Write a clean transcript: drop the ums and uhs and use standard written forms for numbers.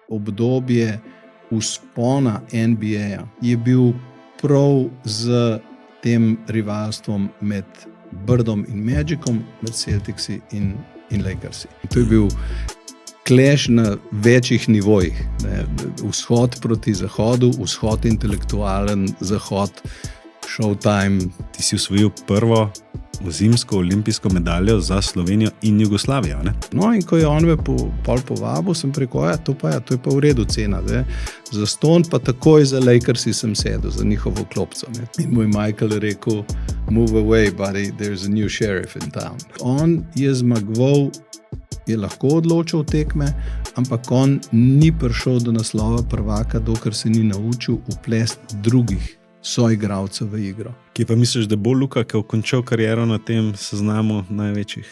obdobje vzpona NBA je bil prav z tem rivalstvom med Birdom in Magicom, med Celticsi in Lakersi. To je bil clash na večjih nivojih. Ne? Vzhod proti zahodu, vzhod intelektualen, zahod showtime. Ti si osvojil prvo zimsko olimpijsko medaljo za Slovenijo in Jugoslavijo, ne? No, in ko je on me pol povabil, sem rekel, to je pa v redu cena. Ne? Za ston pa takoj za Lakersi sem sedel, za njihovo klopco. Ne? In moj Michael je rekel, move away, buddy, there's a new sheriff in town. On je zmagoval, je lahko odločil tekme, ampak on ni prišel do naslova prvaka, dokler se ni naučil vplesti drugih soigralcev v igro. Kje pa misliš, da bo Luka, ki je končal kariero na tem seznamu največjih?